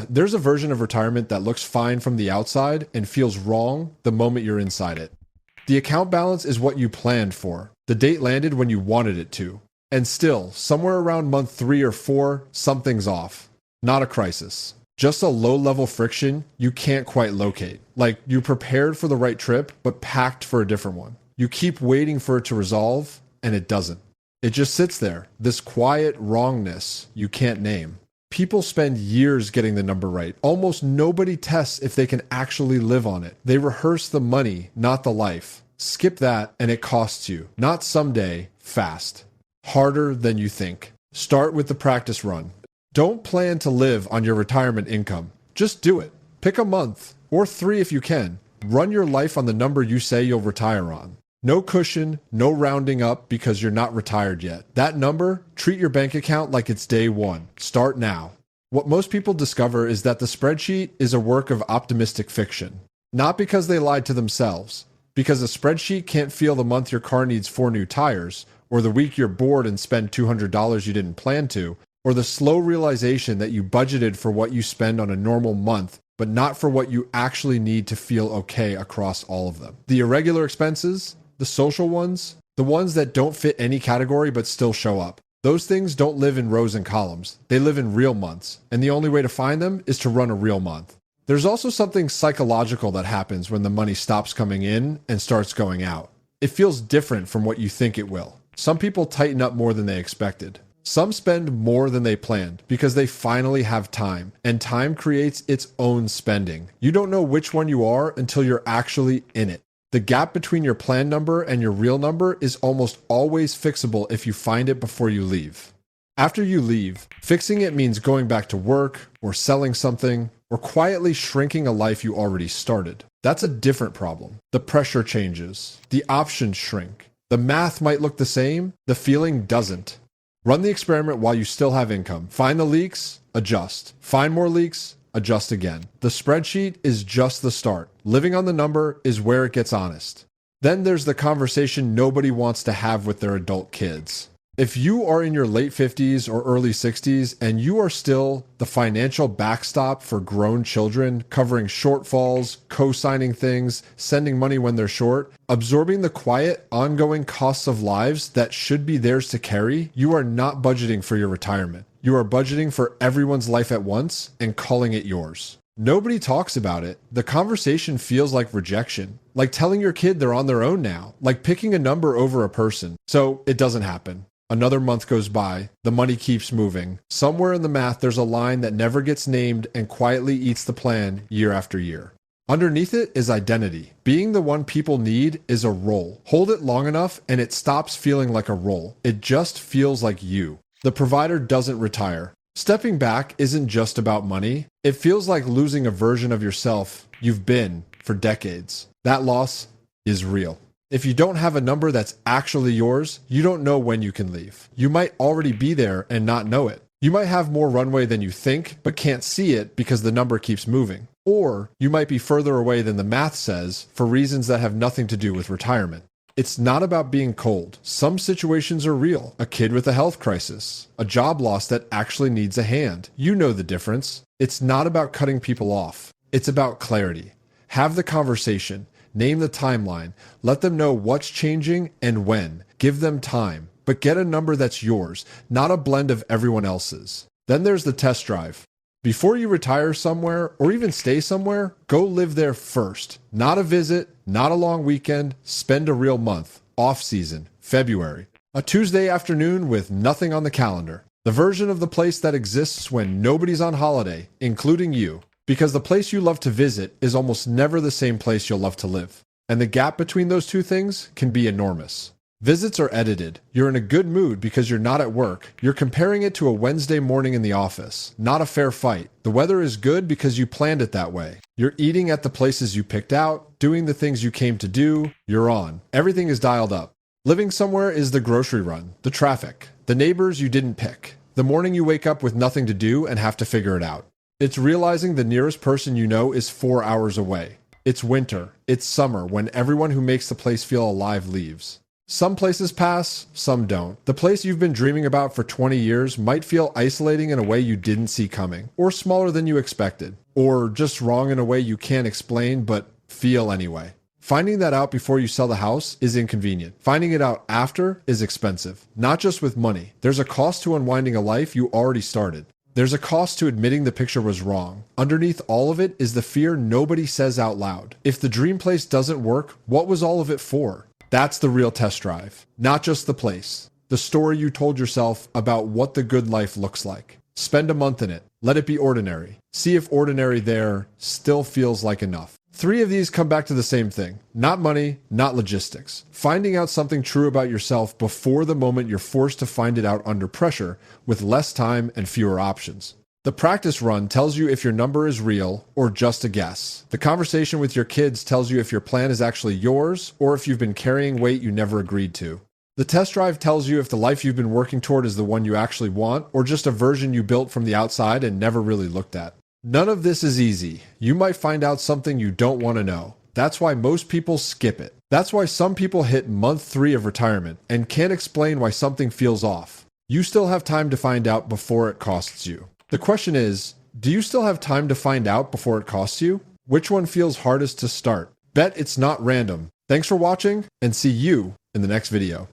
There's a version of retirement that looks fine from the outside and feels wrong the moment you're inside it. The account balance is what you planned for. The date landed when you wanted it to. And still, somewhere around month 3 or 4, something's off. Not a crisis. Just a low-level friction you can't quite locate. Like you prepared for the right trip, but packed for a different one. You keep waiting for it to resolve, and it doesn't. It just sits there, this quiet wrongness you can't name. People spend years getting the number right. Almost nobody tests if they can actually live on it. They rehearse the money, not the life. Skip that, and it costs you. Not someday, fast. Harder than you think. Start with the practice run. Don't plan to live on your retirement income. Just do it. Pick a month, or 3 if you can. Run your life on the number you say you'll retire on. No cushion, no rounding up because you're not retired yet. That number, treat your bank account like it's day one. Start now. What most people discover is that the spreadsheet is a work of optimistic fiction. Not because they lied to themselves. Because a spreadsheet can't feel the month your car needs 4 new tires, or the week you're bored and spend $200 you didn't plan to, or the slow realization that you budgeted for what you spend on a normal month, but not for what you actually need to feel okay across all of them. The irregular expenses, the social ones, the ones that don't fit any category but still show up. Those things don't live in rows and columns. They live in real months, and the only way to find them is to run a real month. There's also something psychological that happens when the money stops coming in and starts going out. It feels different from what you think it will. Some people tighten up more than they expected. Some spend more than they planned because they finally have time, and time creates its own spending. You don't know which one you are until you're actually in it. The gap between your plan number and your real number is almost always fixable if you find it before you leave. After you leave, fixing it means going back to work, or selling something, or quietly shrinking a life you already started. That's a different problem. The pressure changes. The options shrink. The math might look the same. The feeling doesn't. Run the experiment while you still have income. Find the leaks, adjust. Find more leaks, adjust again. The spreadsheet is just the start. Living on the number is where it gets honest. Then there's the conversation nobody wants to have with their adult kids. If you are in your late 50s or early 60s and you are still the financial backstop for grown children, covering shortfalls, co-signing things, sending money when they're short, absorbing the quiet, ongoing costs of lives that should be theirs to carry, you are not budgeting for your retirement. You are budgeting for everyone's life at once and calling it yours. Nobody talks about it. The conversation feels like rejection, like telling your kid they're on their own now, like picking a number over a person. So it doesn't happen. Another month goes by. The money keeps moving. Somewhere in the math, there's a line that never gets named and quietly eats the plan year after year. Underneath it is identity. Being the one people need is a role. Hold it long enough and it stops feeling like a role. It just feels like you. The provider doesn't retire. Stepping back isn't just about money. It feels like losing a version of yourself you've been for decades. That loss is real. If you don't have a number that's actually yours, you don't know when you can leave. You might already be there and not know it. You might have more runway than you think, but can't see it because the number keeps moving. Or you might be further away than the math says for reasons that have nothing to do with retirement. It's not about being cold. Some situations are real. A kid with a health crisis, a job loss that actually needs a hand. You know the difference. It's not about cutting people off. It's about clarity. Have the conversation. Name the timeline. Let them know what's changing and when. Give them time. But get a number that's yours, not a blend of everyone else's. Then there's the test drive. Before you retire somewhere or even stay somewhere, go live there first. Not a visit, not a long weekend. Spend a real month. Off season. February. A Tuesday afternoon with nothing on the calendar. The version of the place that exists when nobody's on holiday, including you. Because the place you love to visit is almost never the same place you'll love to live. And the gap between those two things can be enormous. Visits are edited. You're in a good mood because you're not at work. You're comparing it to a Wednesday morning in the office. Not a fair fight. The weather is good because you planned it that way. You're eating at the places you picked out, doing the things you came to do. You're on. Everything is dialed up. Living somewhere is the grocery run, the traffic, the neighbors you didn't pick, the morning you wake up with nothing to do and have to figure it out. It's realizing the nearest person you know is 4 hours away. It's winter. It's summer when everyone who makes the place feel alive leaves. Some places pass, some don't. The place you've been dreaming about for 20 years might feel isolating in a way you didn't see coming, or smaller than you expected, or just wrong in a way you can't explain but feel anyway. Finding that out before you sell the house is inconvenient. Finding it out after is expensive, not just with money. There's a cost to unwinding a life you already started. There's a cost to admitting the picture was wrong. Underneath all of it is the fear nobody says out loud. If the dream place doesn't work, what was all of it for? That's the real test drive, not just the place. The story you told yourself about what the good life looks like. Spend a month in it. Let it be ordinary. See if ordinary there still feels like enough. 3 of these come back to the same thing. Not money, not logistics. Finding out something true about yourself before the moment you're forced to find it out under pressure with less time and fewer options. The practice run tells you if your number is real or just a guess. The conversation with your kids tells you if your plan is actually yours or if you've been carrying weight you never agreed to. The test drive tells you if the life you've been working toward is the one you actually want or just a version you built from the outside and never really looked at. None of this is easy. You might find out something you don't want to know. That's why most people skip it. That's why some people hit month 3 of retirement and can't explain why something feels off. You still have time to find out before it costs you. The question is, do you still have time to find out before it costs you? Which one feels hardest to start? Bet it's not random. Thanks for watching and see you in the next video.